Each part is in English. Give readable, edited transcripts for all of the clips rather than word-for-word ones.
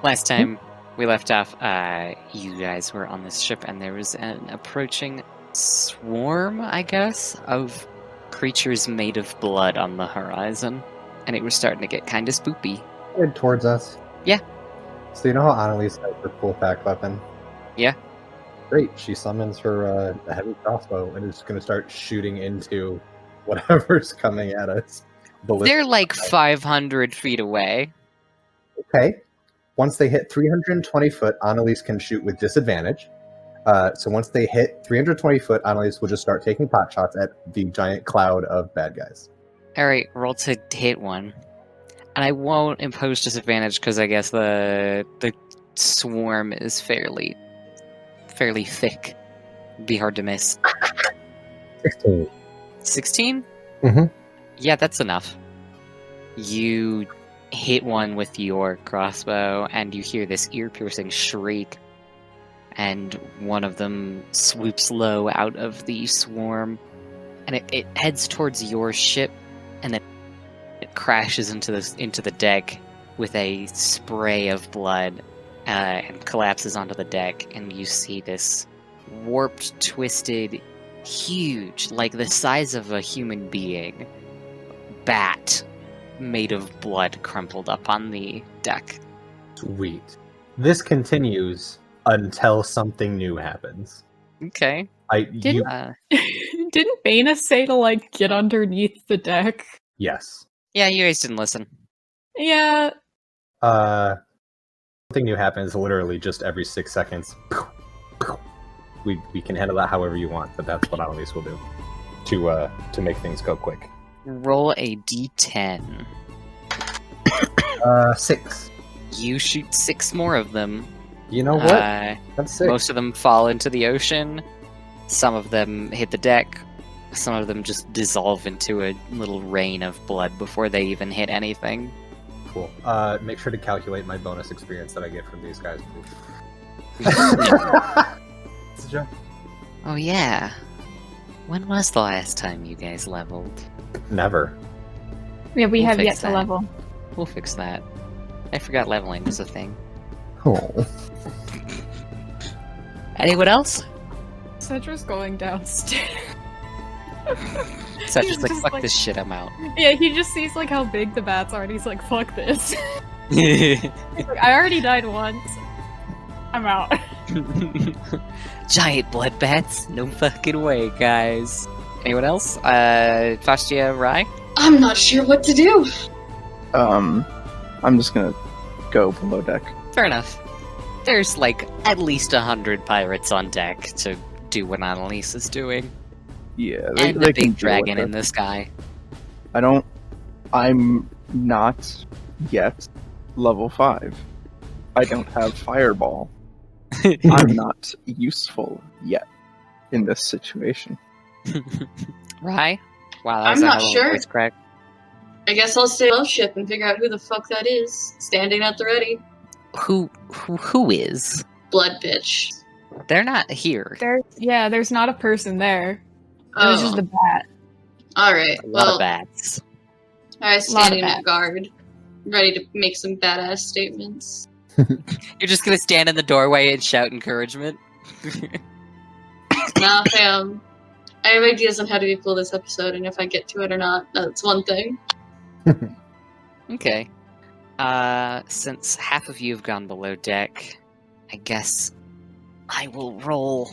Last time we left off, you guys were on this ship, and there was an approaching swarm, I guess, of creatures made of blood on the horizon, and it was starting to get kind of spoopy. Head towards us. Yeah. So you know how Annalise has her full-pack weapon? Yeah. Great. She summons her heavy crossbow and is going to start shooting into whatever's coming at us. They're like 500 feet away. Okay. Once they hit 320 foot, Annalise can shoot with disadvantage. So once they hit 320 foot, Annalise will just start taking pot shots at the giant cloud of bad guys. Alright, roll to hit one. And I won't impose disadvantage because I guess the swarm is fairly thick. It'd be hard to miss. 16. 16? Mm-hmm. Yeah, that's enough. You hit one with your crossbow, and you hear this ear-piercing shriek, and one of them swoops low out of the swarm, and it heads towards your ship, and then it crashes into the deck with a spray of blood, and collapses onto the deck, and you see this warped, twisted, huge, like the size of a human being, bat made of blood crumpled up on the deck. Sweet. This continues until something new happens. Okay. Didn't Bana say to, like, get underneath the deck? Yes. Yeah, you guys didn't listen. Yeah. Something new happens literally just every 6 seconds. We can handle that however you want, but that's what Annalise will do to make things go quick. Roll a d10. 6. You shoot 6 more of them. You know what? That's 6. Most of them fall into the ocean. Some of them hit the deck. Some of them just dissolve into a little rain of blood before they even hit anything. Cool. Make sure to calculate my bonus experience that I get from these guys, please. It's a joke. Oh yeah. When was the last time you guys leveled? Never. Yeah, we We'll have fix yet to that. level. We'll fix that. I forgot leveling was a thing. Oh. Anyone else? Cedra's going downstairs. So He's just like, just fuck like- this shit, I'm out. Yeah, he just sees, like, how big the bats are, and he's like, fuck this. He's like, I already died once. I'm out. Giant blood bats? No fucking way, guys. Anyone else? Fastia, Rai? I'm not sure what to do. I'm just gonna go below deck. Fair enough. There's like at least 100 pirates on deck to do what Annalise is doing. Yeah, And they the can big deal with dragon it. in the sky. I'm not yet level 5. I don't have fireball. I'm not useful yet in this situation. Rai? Wow, that I'm was a not hell of a sure. voice crack. I guess I'll stay above ship and figure out who the fuck that is, standing at the ready. Who is? Blood bitch. They're not here. There's not a person there. It was just the bat. Alright, A lot well, of bats. I was standing bats. at guard, ready to make some badass statements. You're just gonna stand in the doorway and shout encouragement? Nah, fam. I have ideas on how to be cool this episode, and if I get to it or not, that's one thing. Okay. Since half of you have gone below deck, I guess I will roll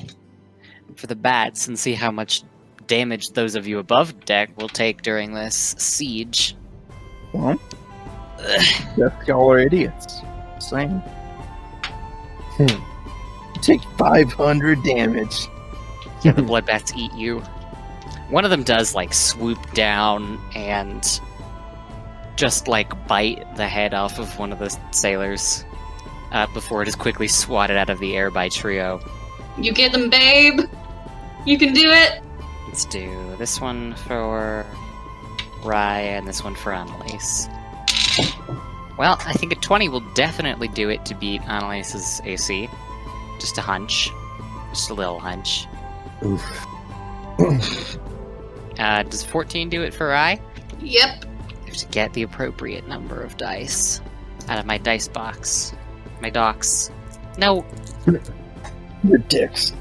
for the bats and see how much damage those of you above deck will take during this siege. Well, that's y'all are idiots. Same. Take 500 damage. Yeah, the blood bats eat you. One of them does like swoop down and just like bite the head off of one of the sailors before it is quickly swatted out of the air by Trio. You get them, babe! You can do it! Let's do this one for Rye and this one for Annalise. Well, I think a 20 will definitely do it to beat Annalise's AC. Just a hunch. Just a little hunch. Oof. Does 14 do it for Rye? Yep. I have to get the appropriate number of dice out of my dice box. My docks. No. Your dicks.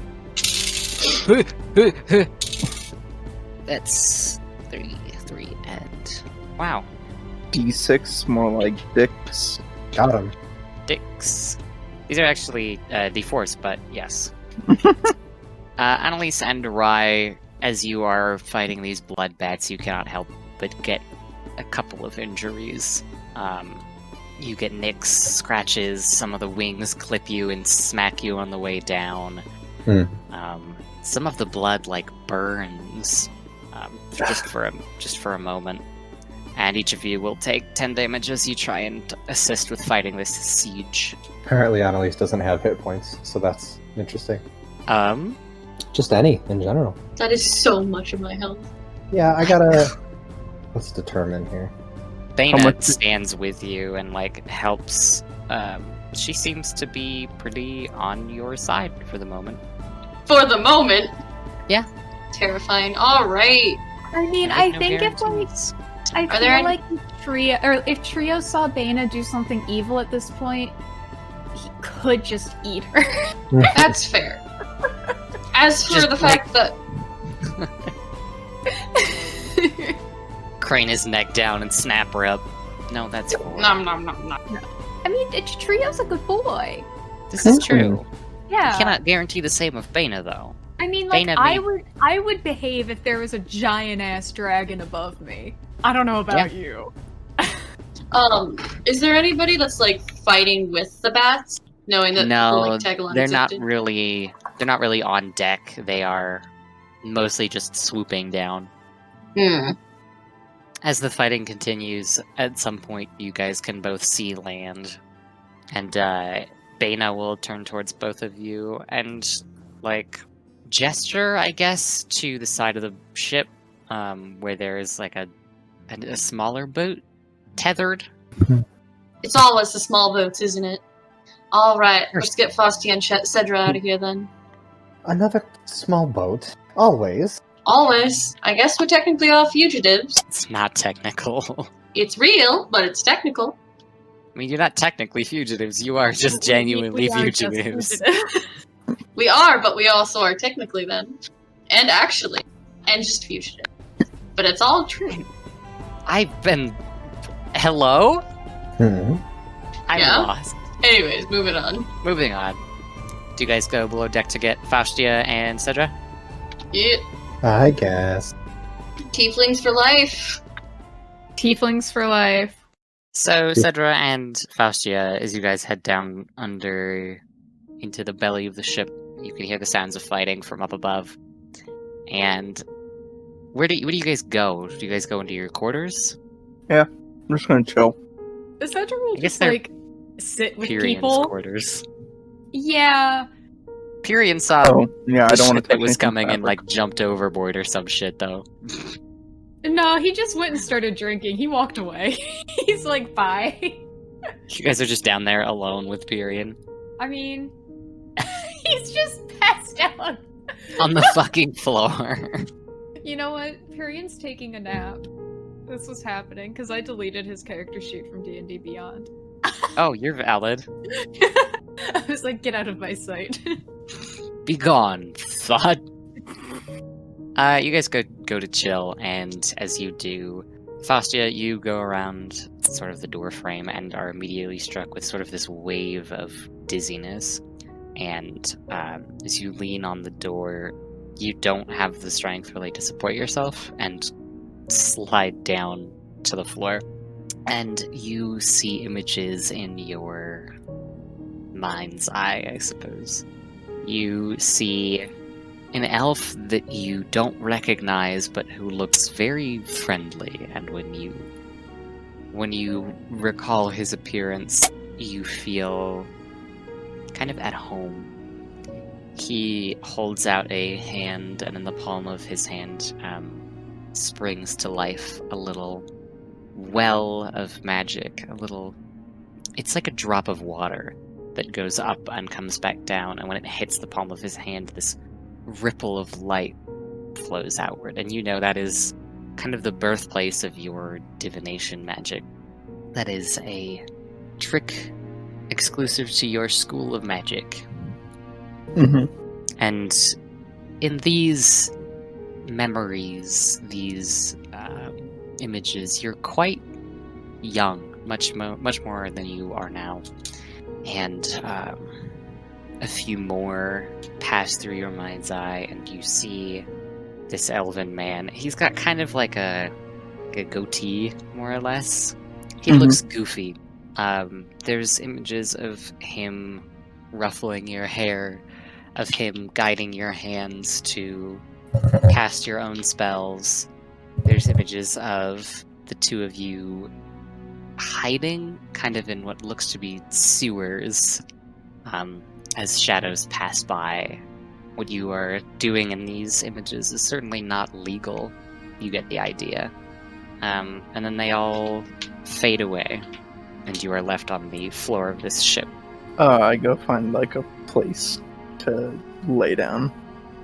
That's 3, and wow, D6, more like dicks. Got him. dicks. These are actually D4s, but yes. Annalise and Rai, as you are fighting these blood bats, you cannot help but get a couple of injuries. You get nicks, scratches, some of the wings clip you and smack you on the way down. Some of the blood, burns just for a moment. And each of you will take 10 damage as you try and assist with fighting this siege. Apparently Annalise doesn't have hit points, so that's interesting. Um, Just any, in general. That is so much of my health. Yeah, I gotta... Let's determine here. Bana much- stands with you and helps. She seems to be pretty on your side for the moment. For the moment. Yeah. Terrifying. All right. I mean, With I no think guarantees. I Are feel there any- like if Trio saw Bana do something evil at this point, he could just eat her. That's fair. As for Just the fact that Crane his neck down and snap her up. No, that's cool. nom nom nom nom. I mean, Trio's a good boy. This is true. Yeah. You cannot guarantee the same of Bana, though. I mean, Bana I would behave if there was a giant ass dragon above me. I don't know about you. Is there anybody that's fighting with the bats, knowing that No, the tagline they're not existed? really. They're not really on deck. They are mostly just swooping down. As the fighting continues, at some point you guys can both see land, and Bana will turn towards both of you and gesture, I guess, to the side of the ship, where there is a smaller boat tethered. It's always the small boats, isn't it? All right, let's get Frosty and Cedra out of here then. Another small boat. Always. Always. I guess we're technically all fugitives. It's not technical. It's real, but it's technical. I mean, you're not technically fugitives. You are just genuinely We are just fugitives. fugitives. We are, but we also are technically then. And actually. And just fugitive. But it's all true. I've been. Hello? Hmm. I'm Yeah? lost. Anyways, moving on. Moving on. Do you guys go below deck to get Faustia and Cedra? Yeah. I guess. Tieflings for life. Tieflings for life. So, Cedra and Faustia, as you guys head down into the belly of the ship, you can hear the sounds of fighting from up above. And where do you guys go? Do you guys go into your quarters? I'm just gonna chill. Cedra will I guess just they're sit with Pyrian's people. quarters. Yeah. Pyrian saw Oh, yeah, I the don't want ship to that was coming and jumped overboard or some shit, though. No, he just went and started drinking. He walked away. He's like, bye. You guys are just down there alone with Pyrian I mean, he's just passed out. on the fucking floor. You know what? Pyrian's taking a nap. This was happening because I deleted his character sheet from D&D Beyond. Oh, you're valid. I was like, get out of my sight. Be gone, thought. You guys go to chill, and as you do, Faustia, you go around sort of the door frame and are immediately struck with sort of this wave of dizziness. And as you lean on the door, you don't have the strength really to support yourself and slide down to the floor. And you see images in your mind's eye, I suppose. You see an elf that you don't recognize, but who looks very friendly. And when you recall his appearance, you feel kind of at home. He holds out a hand, and in the palm of his hand springs to life a little well of magic. It's like a drop of water that goes up and comes back down, and when it hits the palm of his hand, this ripple of light flows outward, and you know that is kind of the birthplace of your divination magic. That is a trick exclusive to your school of magic. Mm-hmm. And in these memories, these images, you're quite young, much more than you are now. And a few more pass through your mind's eye, and you see this elven man. He's got kind of like a goatee, more or less. He looks goofy. There's images of him ruffling your hair, of him guiding your hands to cast your own spells. There's images of the two of you hiding kind of in what looks to be sewers as shadows pass by. What you are doing in these images is certainly not legal. You get the idea. And then they all fade away, and you are left on the floor of this ship. I go find like a place to lay down.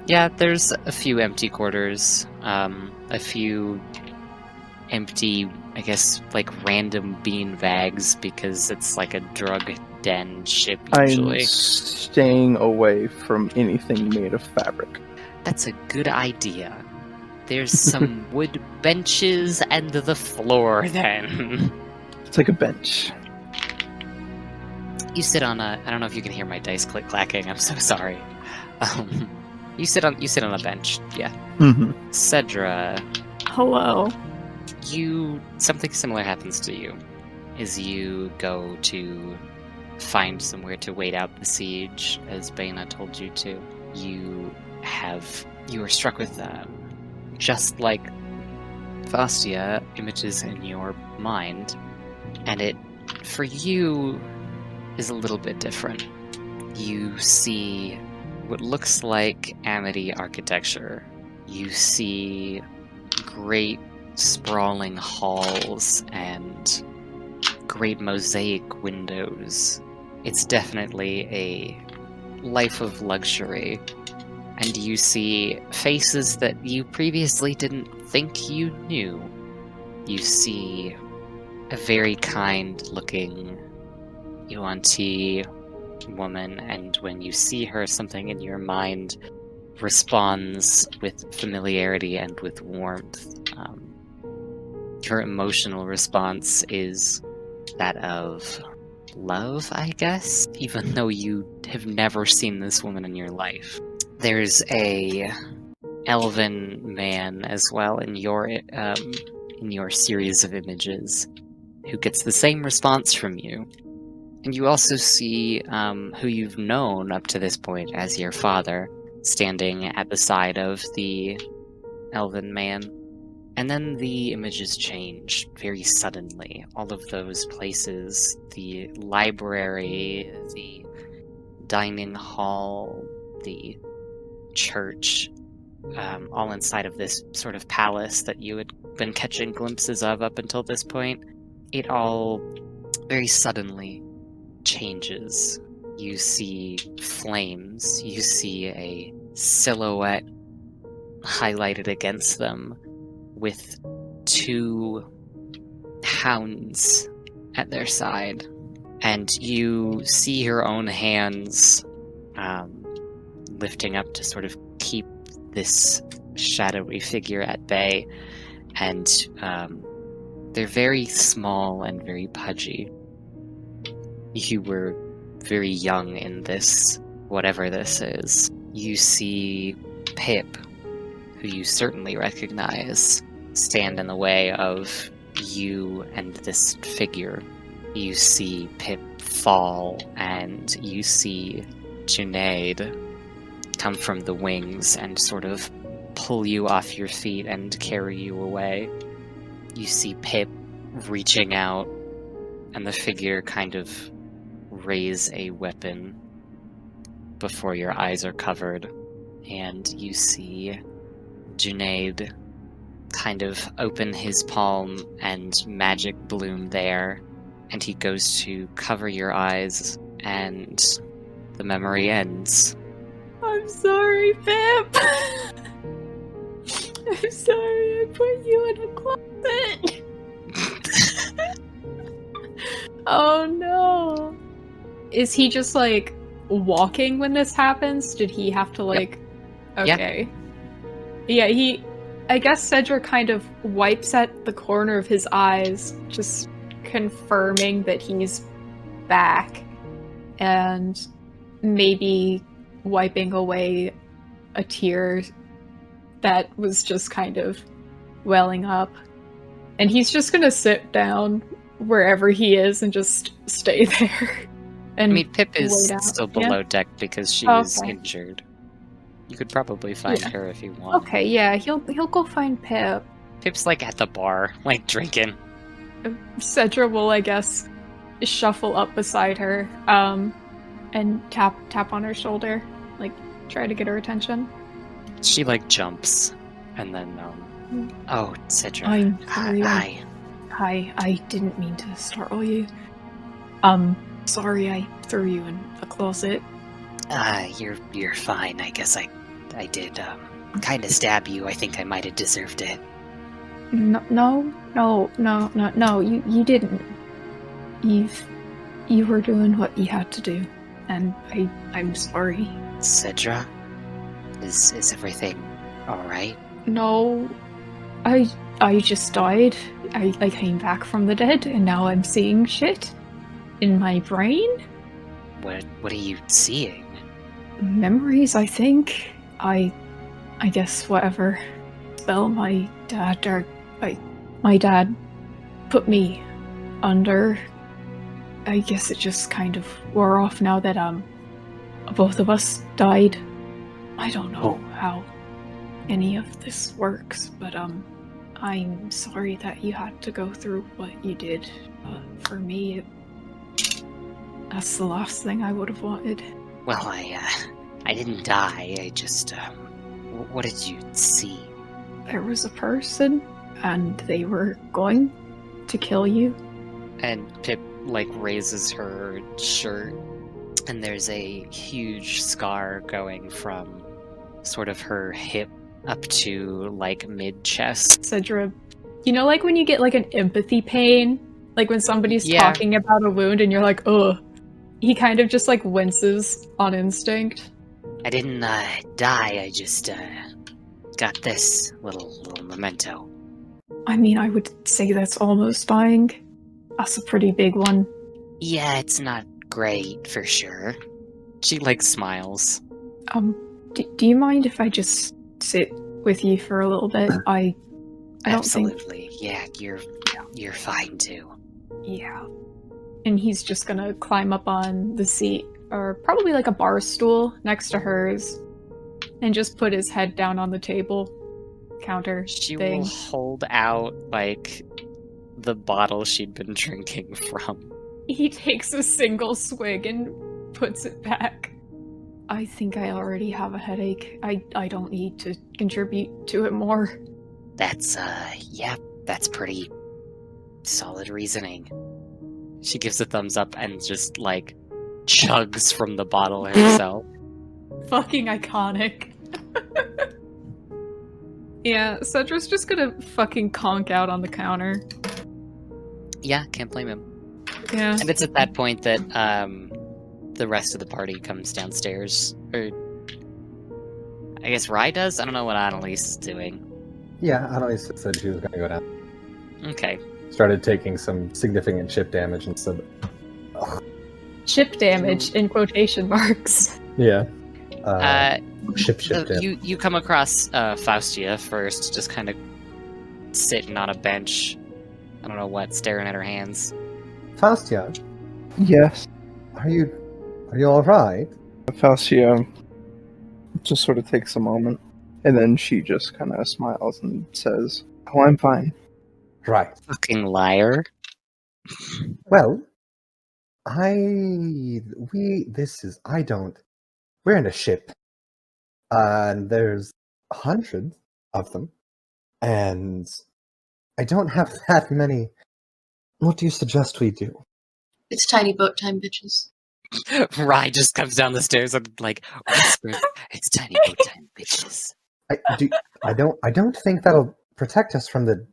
Yeah, there's a few empty quarters, a few empty, I guess, like random bean bags, because it's like a drug den ship usually. I'm staying away from anything made of fabric. That's a good idea. There's some wood benches and the floor then. It's like a bench. You sit on a, I don't know if you can hear my dice clacking, I'm so sorry. You sit on a bench, yeah. Mm-hmm. Cedra, Hello. something similar happens to you as you go to find somewhere to wait out the siege, as Baina told you to. You are struck with just like Vastia, images in your mind, and it, for you, is a little bit different. You see what looks like Amity architecture. You see great sprawling halls and great mosaic windows. It's definitely a life of luxury. And you see faces that you previously didn't think you knew. You see a very kind-looking Yuan-Ti woman, and when you see her, something in your mind responds with familiarity and with warmth. Your emotional response is that of love, I guess, even though you have never seen this woman in your life. There's a elven man as well in your series of images who gets the same response from you. And you also see who you've known up to this point as your father, standing at the side of the elven man. And then the images change very suddenly. All of those places, the library, the dining hall, the church, all inside of this sort of palace that you had been catching glimpses of up until this point, it all very suddenly changes. You see flames, you see a silhouette highlighted against them with two hounds at their side. And you see her own hands lifting up to sort of keep this shadowy figure at bay. And they're very small and very pudgy. You were very young in this, whatever this is. You see Pip, who you certainly recognize, stand in the way of you and this figure. You see Pip fall, and you see Junaid come from the wings and sort of pull you off your feet and carry you away. You see Pip reaching out, and the figure kind of raise a weapon before your eyes are covered, and you see Junaid kind of open his palm and magic bloom there, and he goes to cover your eyes, and the memory ends. I'm sorry, Pip. I'm sorry I put you in a closet. Oh no. is he just like walking when this happens? Did he have to like? Okay. Yeah, I guess Cedric kind of wipes at the corner of his eyes, just confirming that he's back, and maybe wiping away a tear that was just kind of welling up. And he's just gonna sit down wherever he is and just stay there. And I mean, Pip is wait out. still Yeah? below deck because she Oh, was okay. injured. You could probably find Yeah. her if you want. Okay, yeah, he'll go find Pip. Pip's like at the bar, like drinking. Cedra will, I guess, shuffle up beside her, and tap on her shoulder, like try to get her attention. She like jumps, and then oh, Cedra. I'm sorry. Hi. Hi, I didn't mean to startle you. Sorry I threw you in the closet. You're fine. I guess I did kind of stab you. I think I might have deserved it. No, you didn't. You were doing what you had to do, and I'm sorry. Cedra, is everything all right? No, I just died. I came back from the dead, and now I'm seeing shit in my brain. What are you seeing? Memories, I think. I guess whatever spell my dad put me under, I guess it just kind of wore off now that both of us died. I don't know how any of this works, but I'm sorry that you had to go through what you did. For me, that's the last thing I would have wanted. Well, I didn't die. I just what did you see? There was a person, and they were going to kill you. And Pip like raises her shirt, and there's a huge scar going from sort of her hip up to like mid chest. Cedra, you know, like when you get like an empathy pain, like when somebody's Yeah. talking about a wound and you're like, ugh. He kind of just like winces on instinct. I didn't die. I just got this little memento. I mean, I would say that's almost dying. That's a pretty big one. Yeah, it's not great for sure. She like smiles. Do you mind if I just sit with you for a little bit? I don't think. Absolutely. Yeah, you're fine too. Yeah. And he's just gonna climb up on the seat, or probably like a bar stool next to hers, and just put his head down on the table counter She thing. will hold out like the bottle she'd been drinking from. He takes a single swig and puts it back. I think I already have a headache. I don't need to contribute to it more. That's that's pretty solid reasoning. She gives a thumbs up and just like chugs from the bottle herself. Fucking iconic. Yeah, Cedra's just gonna fucking conk out on the counter. Yeah, can't blame him. Yeah. And it's at that point that the rest of the party comes downstairs. Or I guess Rye does? I don't know what Annalise is doing. Yeah, Annalise said she was going to go down. Okay. Started taking some significant chip damage and said, Chip damage in quotation marks. yeah. So Chip damage. you come across Faustia first, just kind of sitting on a bench. I don't know what, staring at her hands. Faustia, Yes. are you all right? Falcia just sort of takes a moment, and then she just kind of smiles and says, "Oh, I'm fine." Right. Fucking liar. Well, we're in a ship, and there's hundreds of them, and I don't have that many. What do you suggest we do? It's tiny boat time, bitches. Rye just comes down the stairs and like whispers, "It's tiny boat time, bitches." I don't think that'll protect us from the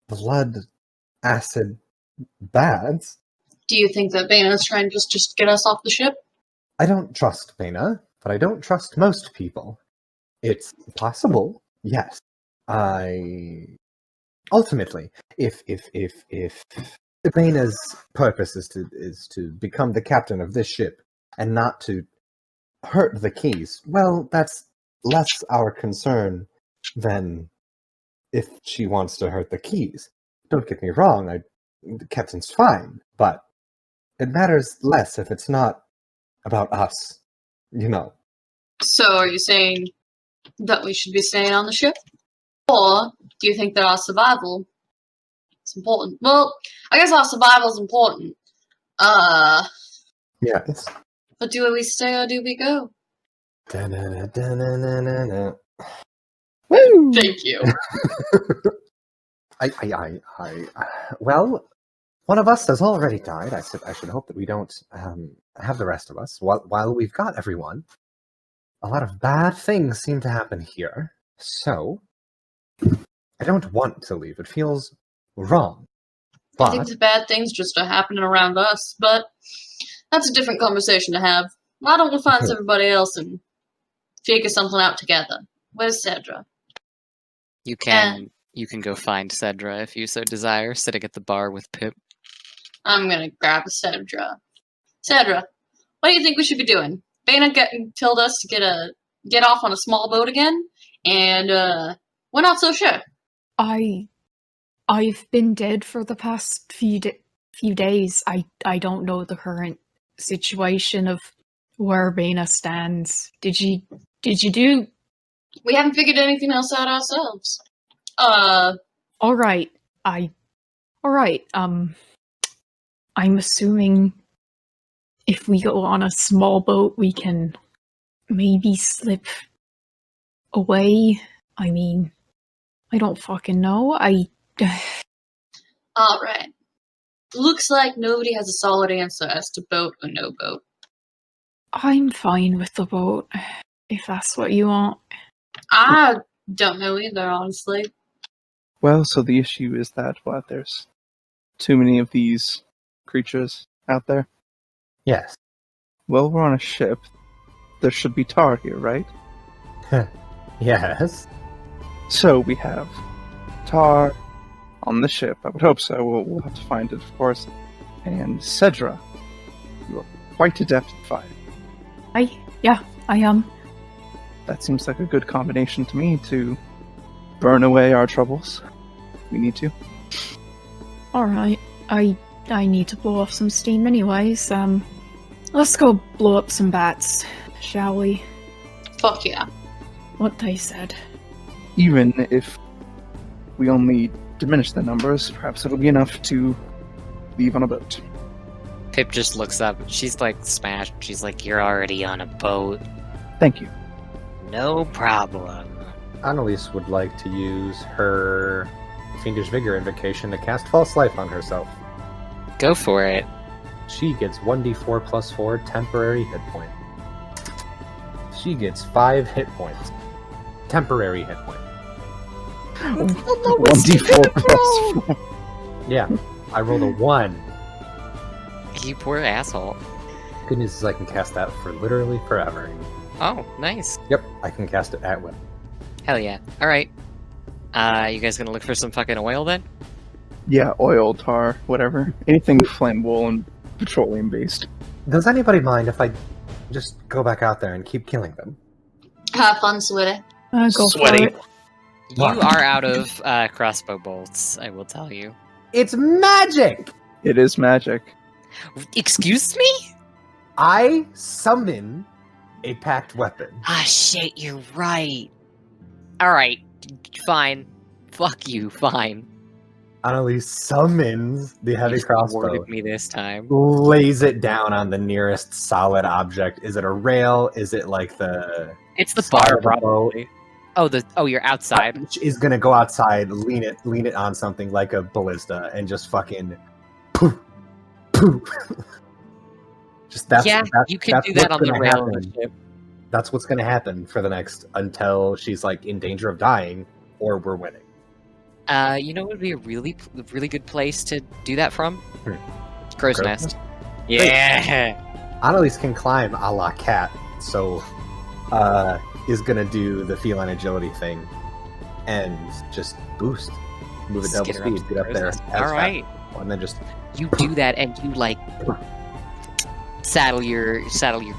blood acid bads. Do you think that Bana's trying to just get us off the ship? I don't trust Bana, but I don't trust most people. It's possible, yes. Ultimately, if Bana's purpose is to become the captain of this ship and not to hurt the keys, well, that's less our concern than if she wants to hurt the keys. Don't get me wrong, the captain's fine, but it matters less if it's not about us, you know. So are you saying that we should be staying on the ship? Or do you think that our survival is important? Well, I guess our survival is important. Yes. But do we stay or do we go? Da-na-na-na-na-na-na. Woo! Thank you. Well, one of us has already died. I should hope that we don't have the rest of us. While we've got everyone, a lot of bad things seem to happen here. So, I don't want to leave. It feels wrong. I think But the bad things just are happening around us, but that's a different conversation to have. Why don't we find everybody else and figure something out together? Where's Cedra? You can go find Cedra if you so desire, sitting at the bar with Pip. I'm gonna grab a Cedra. Cedra, what do you think we should be doing? Bana told us to get off on a small boat again, and we're not so sure. I've been dead for the past few days. I don't know the current situation of where Bana stands. Did you do? We haven't figured anything else out ourselves. All right. I'm assuming if we go on a small boat, we can maybe slip away. I mean, I don't fucking know. Alright. Looks like nobody has a solid answer as to boat or no boat. I'm fine with the boat, if that's what you want. I don't know either, honestly. Well, so the issue is that, there's too many of these creatures out there? yes. Well, we're on a ship. There should be tar here, right? Yes. So we have tar on the ship. I would hope so. We'll have to find it, of course. And Cedra. You are quite adept at fire. I am. That seems like a good combination to me to burn away our troubles. We need to. Alright. I need to blow off some steam anyways. Let's go blow up some bats, shall we? Fuck yeah. What they said. Even if we only diminish the numbers, perhaps it'll be enough to leave on a boat. Pip just looks up. She's like smashed. She's like, "You're already on a boat." Thank you. No problem. Annalise would like to use her Fiendish Vigor invocation to cast False Life on herself. Go for it. She gets 1d4 plus 4 temporary hit point. She gets 5 hit points. Temporary hit point. 1d4 plus 4. Yeah, I rolled a 1. You poor asshole. Good news is I can cast that for literally forever. Oh, nice. Yep, I can cast it at will. Hell yeah. Alright. You guys gonna look for some fucking oil then? Yeah, oil, tar, whatever. Anything flammable and petroleum based. Does anybody mind if I just go back out there and keep killing them? Have fun, sweetie. Go Sweaty. for it. You are out of crossbow bolts, I will tell you. It's magic! It is magic. Excuse me? I summon a packed weapon. Ah, shit, you're right. Alright, fine. Fuck you, fine. Annalise summons the heavy You crossbow, thwarted me this time. lays it down on the nearest solid object. Is it a rail? Is it like the... It's the side bar, of the boat? probably. Oh, you're outside. Which is gonna go outside, lean it on something like a ballista, and just fucking poof, poof. Just You can do that on the rail of the ship. That's what's gonna happen for the next until she's like in danger of dying, or we're winning. You know what would be a really good place to do that from? Crow's nest. Yeah. Annalise can climb a la cat, so is gonna do the feline agility thing and just boost. Move at double speed, get up there. As Alright. fast, and then just You do that and you like saddle your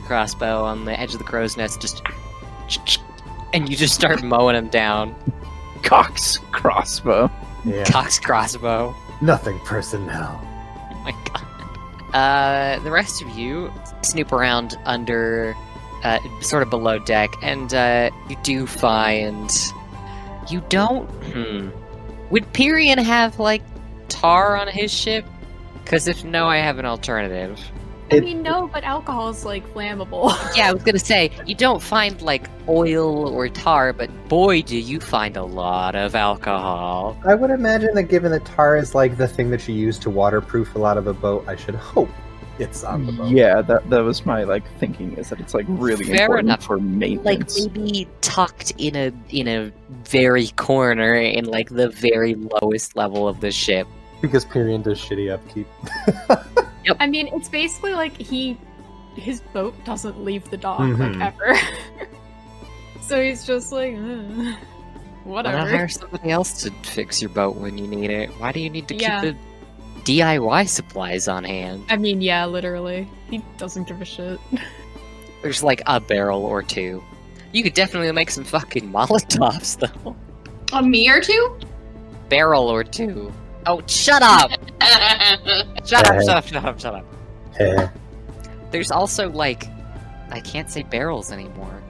crossbow on the edge of the crow's nest, just and you just start mowing them down. Cox crossbow. yeah. Cox crossbow. Nothing personnel. Oh my god. The rest of you snoop around under, sort of below deck, and you do find. You don't. Would Pyrian have like tar on his ship? Because if no, I have an alternative. I mean, no, but alcohol is like flammable. Yeah, I was gonna say, you don't find like oil or tar, but boy, do you find a lot of alcohol. I would imagine that given that tar is like the thing that you use to waterproof a lot of a boat, I should hope it's on the boat. Yeah, that was my like thinking, is that it's like really Fair important enough. for Like maintenance. maybe tucked in a very corner in like the very lowest level of the ship. Because Pyrian does shitty upkeep. I mean, it's basically like his boat doesn't leave the dock Mhm. like ever. So he's just like, Why not whatever. hire somebody else to fix your boat when you need it? Why do you need to Yeah. keep the DIY supplies on hand? I mean, yeah, literally, he doesn't give a shit. There's like a barrel or two. You could definitely make some fucking Molotovs though. Me or two? Barrel or two. Oh, shut up! Shut up! Eh. There's also like, I can't say barrels anymore.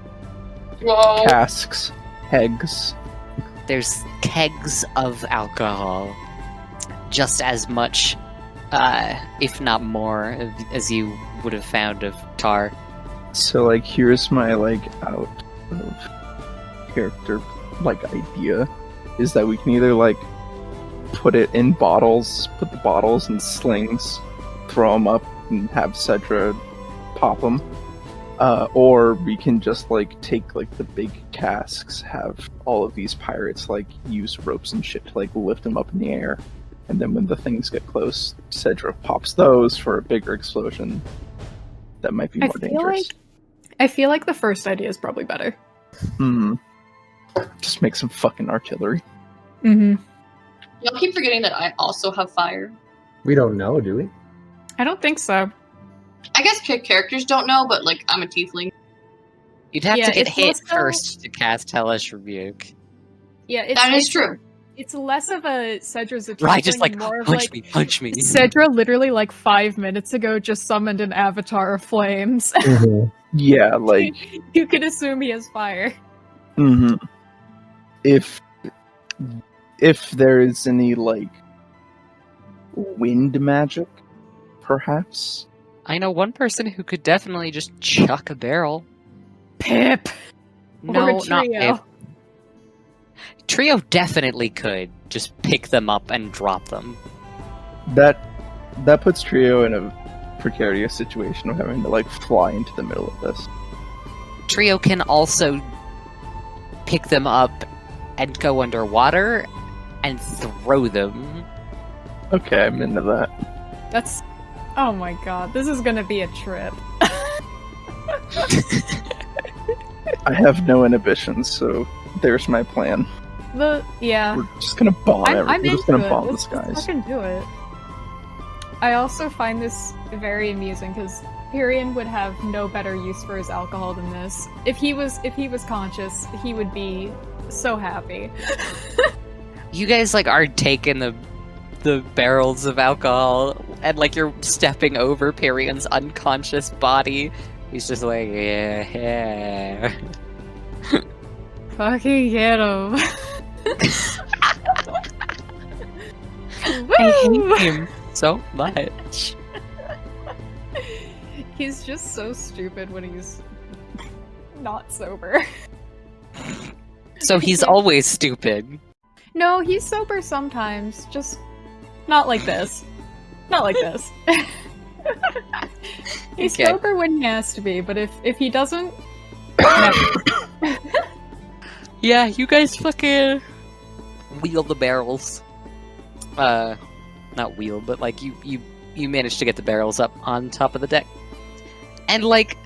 Whoa. Casks, kegs. There's kegs of alcohol, just as much, if not more, as you would have found of tar. So like, here's my like out of character like idea, is that we can either like put it in bottles, put the bottles in slings, throw them up, and have Cedra pop them, or we can just like take like the big casks, have all of these pirates like use ropes and shit to like lift them up in the air, and then when the things get close, Cedra pops those for a bigger explosion. That might be more dangerous. I feel like the first idea is probably better. Just make some fucking artillery. Mm-hmm. Y'all keep forgetting that I also have fire. We don't know, do we? I don't think so. I guess characters don't know, but like I'm a tiefling. You'd have Yeah, to get it's hit also- first to cast Hellish Rebuke. Yeah, That is true. It's less of a Cedra's a Right, just tiefling like, and more of punch like, me, punch me. Cedra literally like 5 minutes ago just summoned an avatar of flames. Yeah, like You could assume he has fire. if there is any like wind magic, perhaps. I know one person who could definitely just chuck a barrel. Pip! No, or a not trio. Pip. Trio definitely could just pick them up and drop them. That puts Trio in a precarious situation of having to like fly into the middle of this. Trio can also pick them up and go underwater and throw them. Okay, I'm into that. That's... Oh my god, this is gonna be a trip. I have no inhibitions, so there's my plan. Yeah. We're just gonna bomb I'm everything. We're into just gonna it. bomb Let's the skies. fucking do it. I also find this very amusing because Pyrian would have no better use for his alcohol than this. If he was conscious, he would be so happy. You guys like are taking the barrels of alcohol and like you're stepping over Pyrian's unconscious body. He's just like, yeah. Fucking get him. I hate him so much. He's just so stupid when he's not sober. So he's always stupid. No, he's sober sometimes, just not like this. Not like this. He's Okay. sober when he has to be, but if he doesn't, never. Yeah, you guys fucking wheel the barrels. Not wheel, but like you you manage to get the barrels up on top of the deck. And like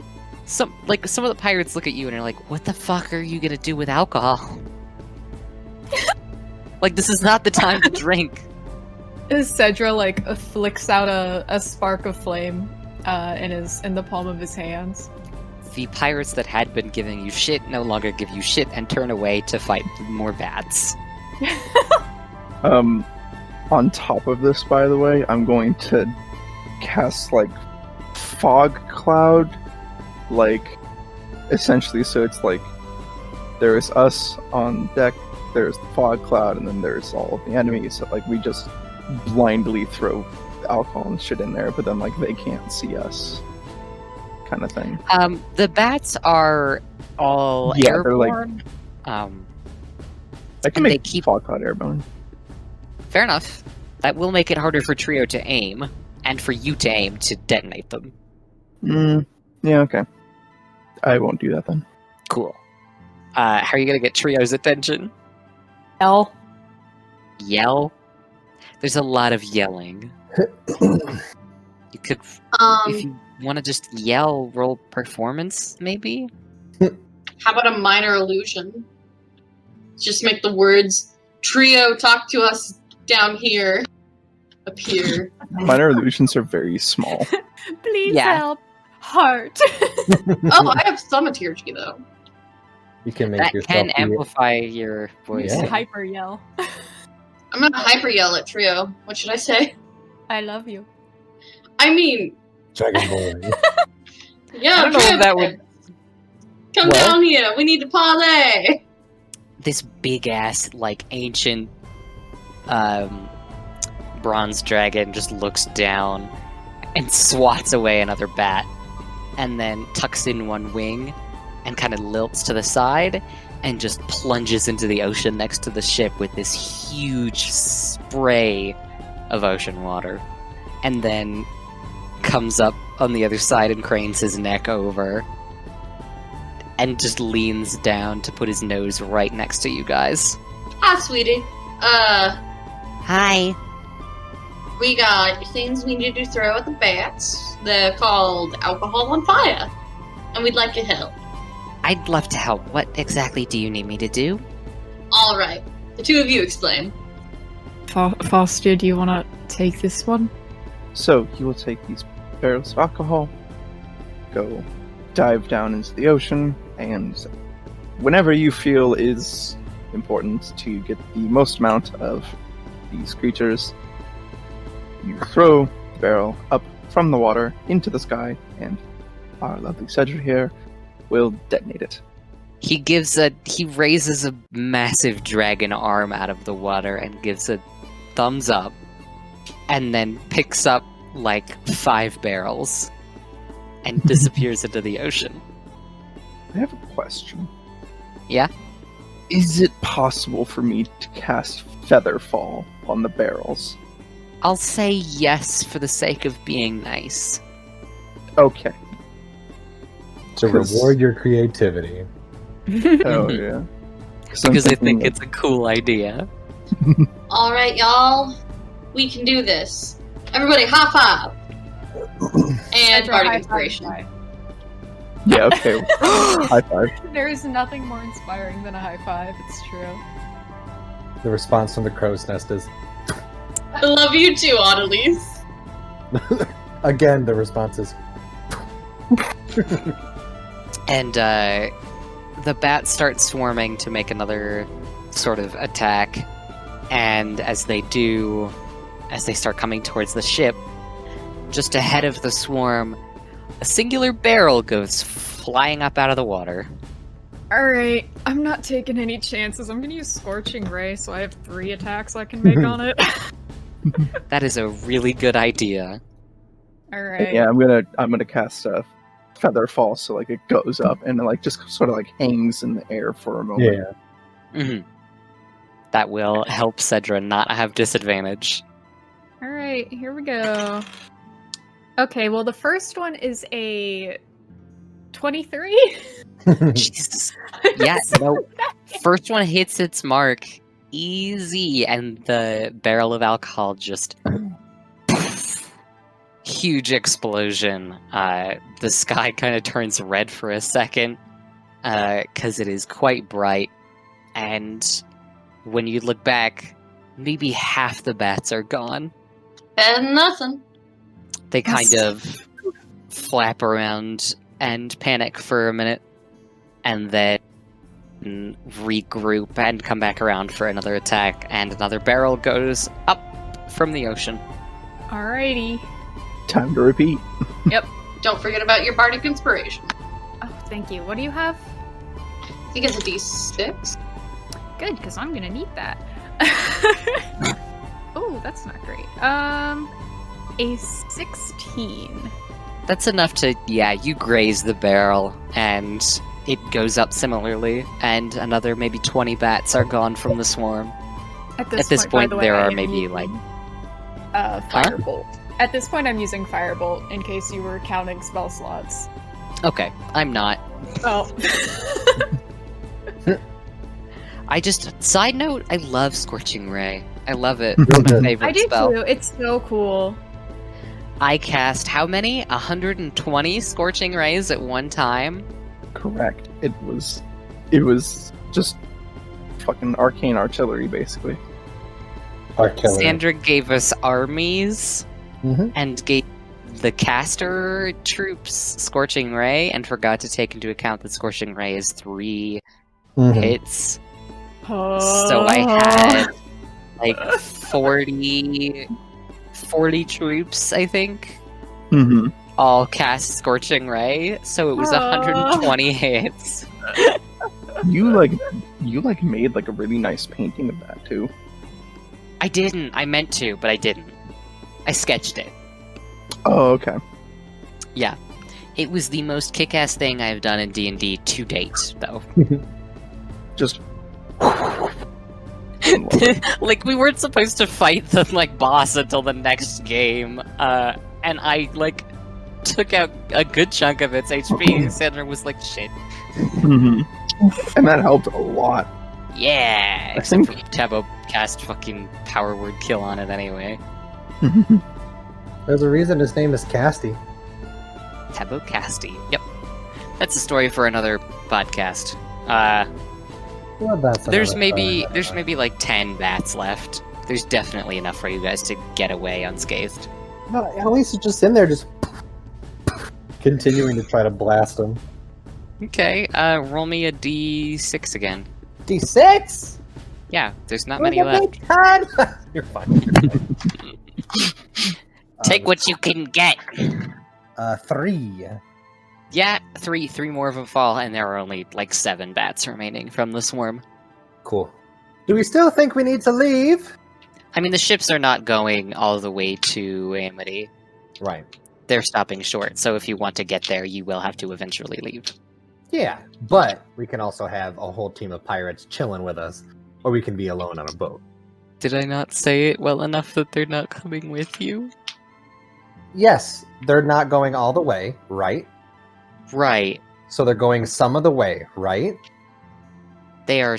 some of the pirates look at you and are like, "What the fuck are you gonna do with alcohol? Like, this is not the time to drink." Cedra like flicks out a spark of flame in the palm of his hands. The pirates that had been giving you shit no longer give you shit and turn away to fight more bats. On top of this, by the way, I'm going to cast like fog cloud, like essentially. So it's like there's us on deck, there's the fog cloud, and then there's all of the enemies. So like we just blindly throw alcohol and shit in there, but then like they can't see us, kind of thing. The bats are all airborne. I can they make keep- fog cloud airborne. Fair enough. That will make it harder for Trio to aim, and for you to aim to detonate them. Yeah, okay. I won't do that then. Cool. How are you gonna get Trio's attention? L. Yell? There's a lot of yelling. You could, if you want to just yell, roll performance, maybe? How about a minor illusion? Just make the words "Trio, talk to us down here" appear. Minor illusions are very small. Please Yeah. help. Heart. Oh, I have thaumaturgy though. You can make That yourself can be- amplify your voice. Yeah. Hyper yell. I'm gonna hyper yell at Trio. What should I say? I love you. I mean, Dragon Boy. yeah, I don't know Trio, if that would- come What? down here. We need to parlay. This big ass, like, ancient bronze dragon just looks down and swats away another bat, and then tucks in one wing and kind of lilts to the side and just plunges into the ocean next to the ship with this huge spray of ocean water, and then comes up on the other side and cranes his neck over and just leans down to put his nose right next to you guys. Hi, sweetie. Hi. We got things we need to throw at the bats. They're called alcohol on fire, and we'd like your help. I'd love to help. What exactly do you need me to do? All right, the two of you explain. Foster, do you want to take this one? So you will take these barrels of alcohol, go dive down into the ocean, and whenever you feel is important to get the most amount of these creatures, you throw the barrel up from the water into the sky, and our lovely Cedric here will detonate it. He raises a massive dragon arm out of the water and gives a thumbs up, and then picks up like 5 barrels and disappears into the ocean. I have a question. Yeah? Is it possible for me to cast Featherfall on the barrels? I'll say yes for the sake of being nice. Okay. To reward your creativity. Oh, yeah. Because I think it's a cool idea. All right, y'all, we can do this. Everybody, high five and Cedra, bardic high inspiration. five. Yeah, okay. High five. There is nothing more inspiring than a high five, it's true. The response from the crow's nest is, I love you too, Annalise. again, the response is, And the bats start swarming to make another sort of attack. And as they do, as they start coming towards the ship, just ahead of the swarm, a singular barrel goes flying up out of the water. Alright, I'm not taking any chances. I'm gonna use Scorching Ray, so I have 3 attacks I can make on it. That is a really good idea. Alright. Yeah, I'm gonna cast Featherfall, so like it goes up and it, like just sort of like hangs in the air for a moment. yeah. Mhm. That will help Cedra not have disadvantage. Alright, here we go. Okay, well the first one is a 23? Jesus. Yeah, no. First one hits its mark. Easy. And the barrel of alcohol just huge explosion. The sky kind of turns red for a second, because it is quite bright, and when you look back, maybe half the bats are gone. And nothing. They kind of flap around and panic for a minute, and then regroup and come back around for another attack, and another barrel goes up from the ocean. Alrighty. Time to repeat. Don't forget about your bardic inspiration. Oh, thank you. What do you have? I think it's a d6. Good, because I'm gonna need that. Oh, that's not great. A 16. That's enough to, you graze the barrel, and it goes up similarly, and another maybe 20 bats are gone from the swarm. At At this by point, the way, there I are am maybe, using, Firebolt. At this point, I'm using Firebolt in case you were counting spell slots. Okay, I'm not. Oh. Side note, I love Scorching Ray. I love it. Real It's my good. favorite I do spell. too. It's so cool. I cast how many? 120 Scorching Rays at one time? Correct. It was just fucking arcane artillery, basically. Artillery. Sandra gave us armies Mhm. and gave the caster troops Scorching Ray and forgot to take into account that Scorching Ray is 3 Mhm. hits. So I had like 40 troops, I think, Mm-hmm. all cast Scorching Ray, so it was 120 hits. You made like a really nice painting of that too. I didn't. I meant to, but I didn't. I sketched it. Oh, okay. Yeah. It was the most kick-ass thing I've done in D&D to date, though. Just Like, we weren't supposed to fight the, boss until the next game, and I, took out a good chunk of its HP. Sandra was like, shit. mm-hmm. And that helped a lot. Yeah! I Except think- for Tabo cast fucking power word kill on it anyway. There's a reason his name is Casty. Tabo Casty. Yep. That's a story for another podcast. Well, that's There's another maybe story. there's maybe 10 bats left. There's definitely enough for you guys to get away unscathed. No, at least it's just in there, just continuing to try to blast him. Okay, roll me a d6 again. D6. Yeah, there's not Where's many the left. big ton? You're fine. You're fine. Take what you can get. 3. Yeah, three more of them fall, and there are only 7 bats remaining from the swarm. Cool. Do we still think we need to leave? I mean, the ships are not going all the way to Amity. Right. They're stopping short, so if you want to get there, you will have to eventually leave. Yeah, but we can also have a whole team of pirates chilling with us, or we can be alone on a boat. Did I not say it well enough that they're not coming with you? Yes, they're not going all the way, right? Right. So they're going some of the way, right? They are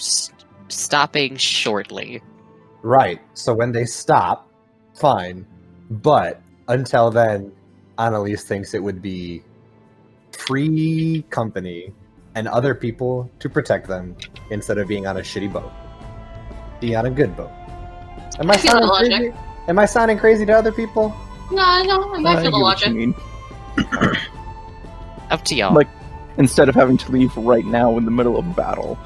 stopping shortly. Right. So when they stop, fine. But until then, Annalise thinks it would be free company and other people to protect them instead of being on a shitty boat. Be on a good boat. Am I I feel the sounding logic. crazy? Am I sounding crazy to other people? No, I I feel the get what you logic. mean. Up to y'all. Like, instead of having to leave right now in the middle of battle,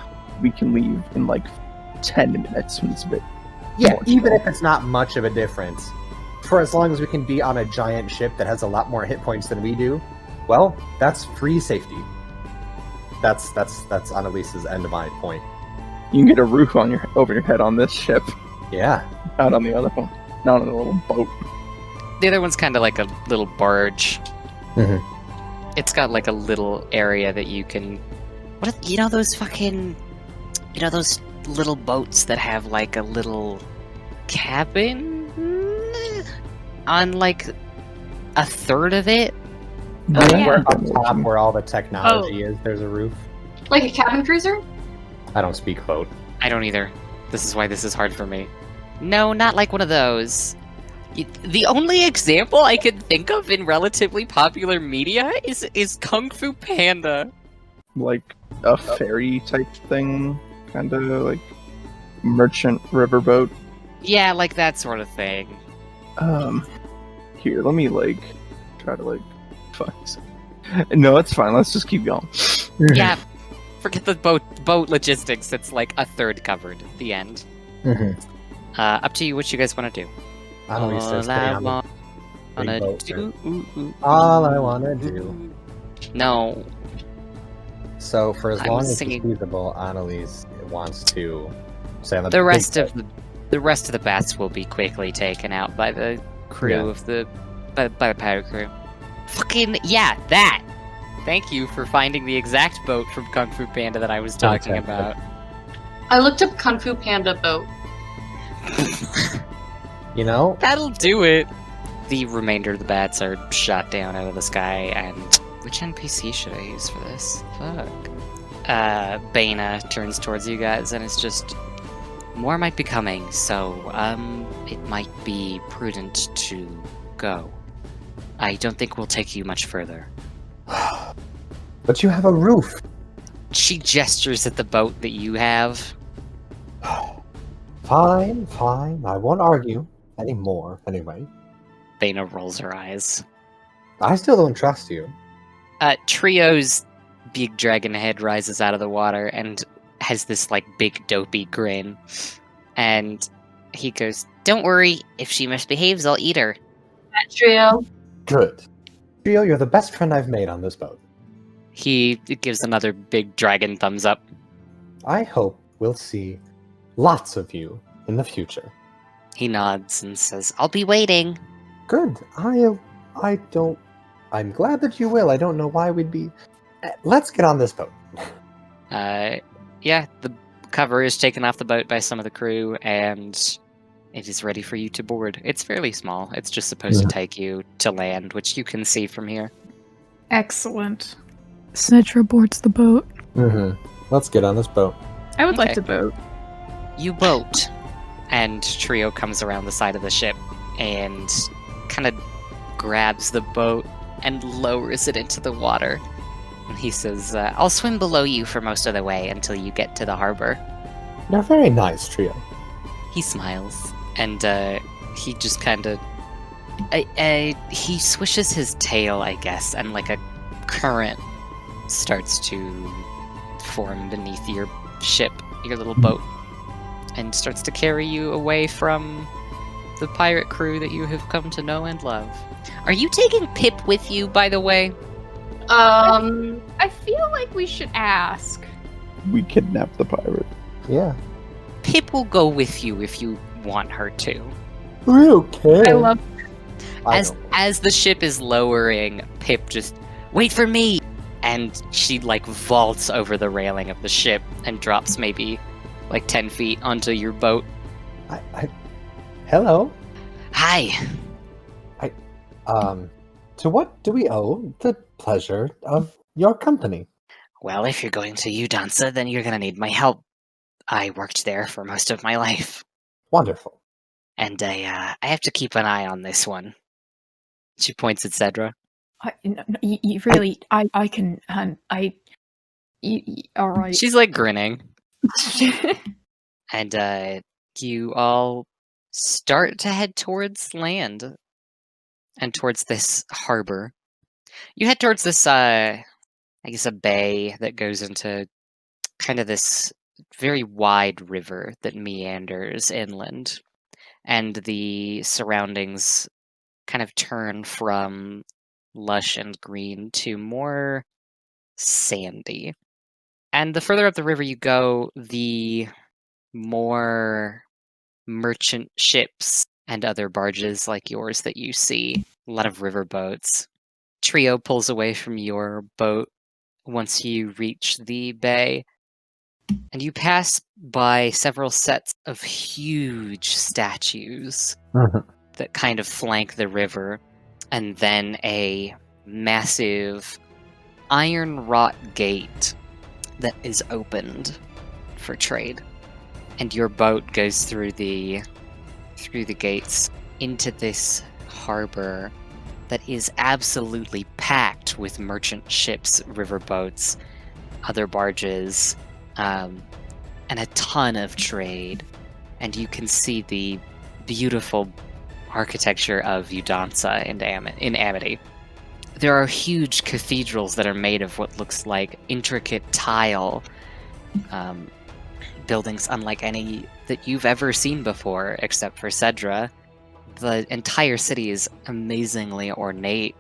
we can leave in 10 minutes when it's a bit. Yeah, more even chill. if it's not much of a difference. For as long as we can be on a giant ship that has a lot more hit points than we do, well, that's free safety. That's Annalise's end of my point. You can get a roof on over your head on this ship, Yeah. not on the other one, not on a little boat. The other one's kind of like a little barge. Mhm. It's got a little area that you can. Those fucking. Those little boats that have a little cabin on a third of it. Oh, yeah. Where up top, where all the technology is, there's a roof. Like a cabin cruiser? I don't speak boat. I don't either. This is why this is hard for me. No, not like one of those. The only example I can think of in relatively popular media is Kung Fu Panda. Like a ferry type thing, kind of like merchant riverboat. Yeah, like that sort of thing. Here, let me try to fuck. No, it's fine. Let's just keep going. Yeah, forget the boat logistics. It's like a third covered. The end. Up to you. What you guys want to do? Annalise says, All "Stay I on the wanna boat, do. All I wanna do." No. So for as I'm long as it's singing- feasible, Annalise wants to stay on the The big rest boat. of the rest of the bats will be quickly taken out by the crew Yeah. of the by the pirate crew. Fucking yeah, that. Thank you for finding the exact boat from Kung Fu Panda that I was talking Fantastic. about. I looked up Kung Fu Panda boat. You know, That'll do it. The remainder of the bats are shot down out of the sky, and which NPC should I use for this? Fuck. Baina turns towards you guys, and it's just more might be coming, so it might be prudent to go. I don't think we'll take you much further. but you have a roof. She gestures at the boat that you have. Fine, fine. I won't argue anymore. Anyway, Baina rolls her eyes. I still don't trust you. Trio's big dragon head rises out of the water and has this like big dopey grin. And he goes, "Don't worry, if she misbehaves, I'll eat her." That trio. Good. Trio, you're the best friend I've made on this boat. He gives another big dragon thumbs up. I hope we'll see lots of you in the future. He nods and says, "I'll be waiting." Good. I'm glad that you will. I don't know why we'd be. Let's get on this boat. Yeah, the cover is taken off the boat by some of the crew, and it is ready for you to board. It's fairly small. It's just supposed to take you to land, which you can see from here. Excellent. Cedra boards the boat. Let's get on this boat. I would like Okay. to boat. You boat, and Trio comes around the side of the ship and kind of grabs the boat and lowers it into the water. And he says, "I'll swim below you for most of the way until you get to the harbor." You're very nice, Trio. He smiles, and he just kind of... he swishes his tail, I guess, and like a current starts to form beneath your ship, your little boat, and starts to carry you away from the pirate crew that you have come to know and love. Are you taking Pip with you, by the way? I feel like we should ask. We kidnapped the pirate. Yeah. Pip will go with you if you want her to. Okay. I love As the ship is lowering, Pip just, "Wait for me!" And she like vaults over the railing of the ship and drops maybe like 10 feet onto your boat. Hello. Hi. To what do we owe the pleasure of your company? Well, if you're going to Udansa, then you're gonna need my help. I worked there for most of my life, Wonderful. and I have to keep an eye on this one. She points at Cedra. You really, I can, all right. She's like grinning, and you all start to head towards land and towards this harbor. You head towards this, I guess, a bay that goes into kind of this very wide river that meanders inland, and the surroundings kind of turn from lush and green to more sandy. And the further up the river you go, the more merchant ships and other barges like yours that you see. A lot of river boats. Trio pulls away from your boat once you reach the bay, and you pass by several sets of huge statues that kind of flank the river, and then a massive iron wrought gate that is opened for trade. And your boat goes through the gates into this harbor that is absolutely packed with merchant ships, riverboats, other barges, and a ton of trade. And you can see the beautiful architecture of Udansa in Amity. There are huge cathedrals that are made of what looks like intricate tile, buildings unlike any that you've ever seen before, except for Cedra. The entire city is amazingly ornate.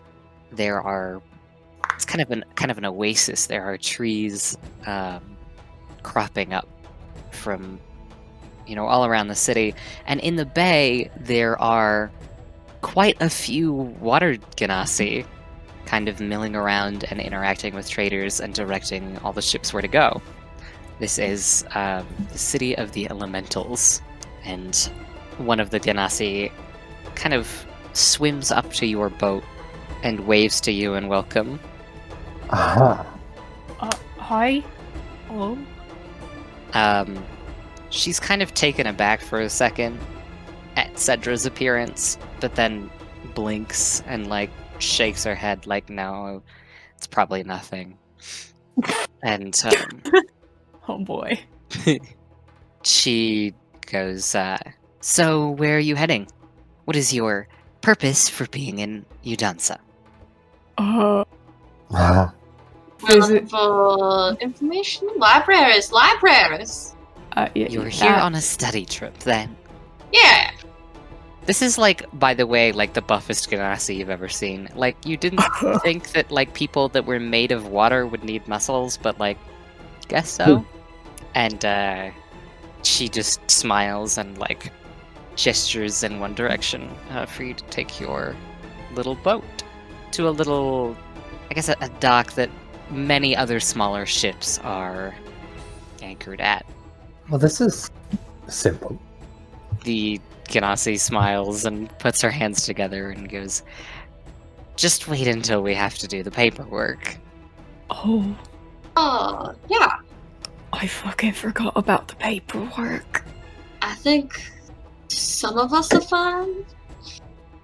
It's kind of an oasis. There are trees cropping up from all around the city, and in the bay there are quite a few water genasi kind of milling around and interacting with traders and directing all the ships where to go. This is the city of the elementals, and one of the genasi kind of swims up to your boat and waves to you and welcome. Aha. Hi? Hello? She's kind of taken aback for a second at Cedra's appearance, but then blinks and shakes her head like, no, it's probably nothing. And Oh boy. she goes, so where are you heading? What is your purpose for being in Udansa? Ah. We're Is looking it- for information? Libraries! Libraries! You're here on a study trip, then. Yeah! This is by the way, the buffest genasi you've ever seen. You didn't think that people that were made of water would need muscles, but guess so. And she just smiles and gestures in one direction for you to take your little boat to a little, I guess, a dock that many other smaller ships are anchored at. Well, this is simple. The Genasi smiles and puts her hands together and goes, just wait until we have to do the paperwork. Oh, Oh, yeah. I fucking forgot about the paperwork. I think some of us are fine.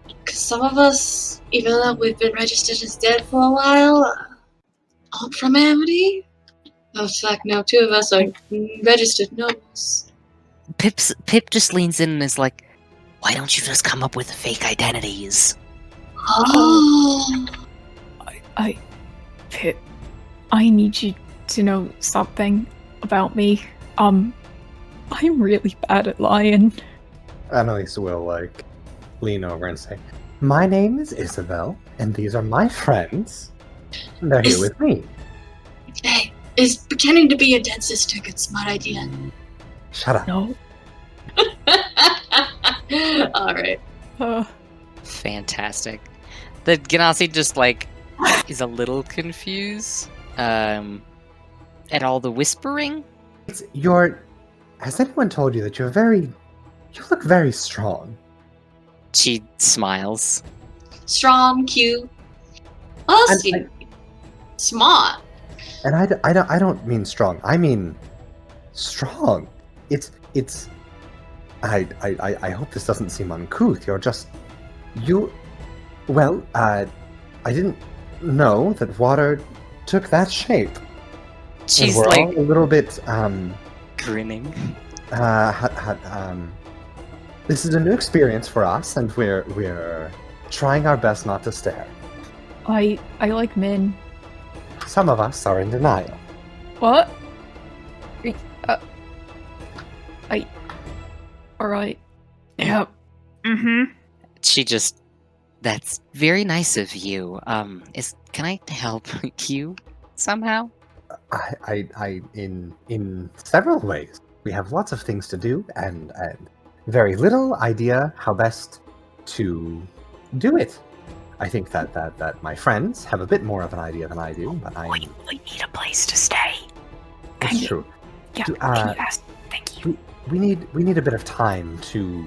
Because some of us, even though we've been registered as dead for a while, aren't from Amity. In fact, now 2 of us are registered nobles. Pip just leans in and is like, why don't you just come up with fake identities? Oh! Pip, I need you to know something about me. I'm really bad at lying. Annalise will lean over and say, "My name is Isabel, and these are my friends. They're here with me." Hey, is pretending to be a dead sister a good smart idea? Shut up. No. Alright. Fantastic. The Genasi just is a little confused at all the whispering. Has anyone told you that you look very strong? She smiles. Strong, cute. What else? And Smart. And I don't mean strong. I mean strong. I hope this doesn't seem uncouth. I didn't know that water took that shape. She's and we're all a little bit grinning. This is a new experience for us, and we're trying our best not to stare. I like men. Some of us are in denial. What? Alright. Yep. Mm-hmm. That's very nice of you. Can I help you somehow? In several ways. We have lots of things to do, and very little idea how best to do it. I think that my friends have a bit more of an idea than I do, but We need a place to stay. That's true. Yeah, Do- can you ask? Thank you. We need a bit of time to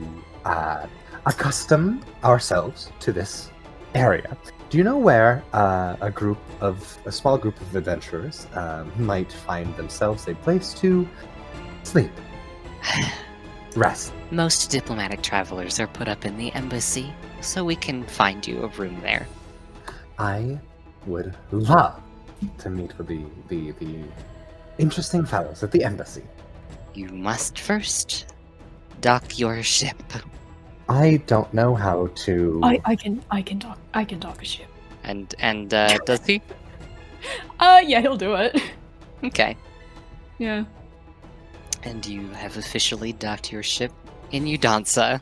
accustom ourselves to this area. Do you know where a small group of adventurers might find themselves a place to sleep? rest. Most diplomatic travelers are put up in the embassy, so we can find you a room there. I would love to meet with the interesting fellows at the embassy. You must first dock your ship. I don't know how to. I can dock a ship. And does he? Yeah, he'll do it. Okay. Yeah. And you have officially docked your ship in Udansa.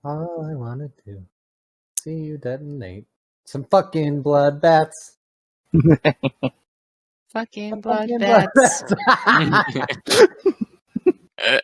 All I wanna do, see you detonate some fucking blood bats. Fucking Fucking bloodbaths. blood bats.